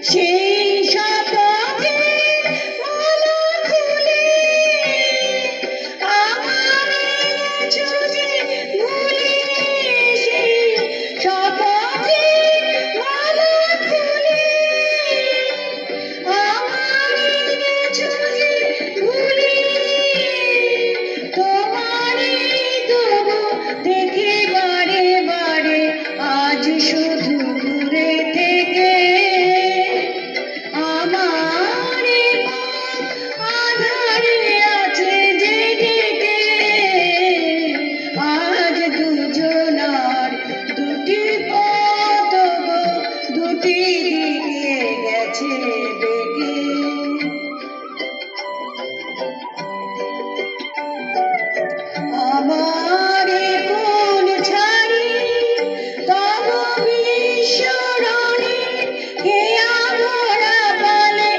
সেই শপথের মালা খুলে আমার ছুঁয়ে ভুলে, সেই শপথের মালা খুলে আমার ছুঁয়ে ভুলে তোমারে তবু দেখি বারে বারে আজ শুধু দূরে থেকে আমার আধারে আছে জেগে আজ দুজনার দুটি পথ দুটি দিকে গেছে বেগে আমারে কোন ছাড়ি তব বিশ্বরণে হে আভরা বলে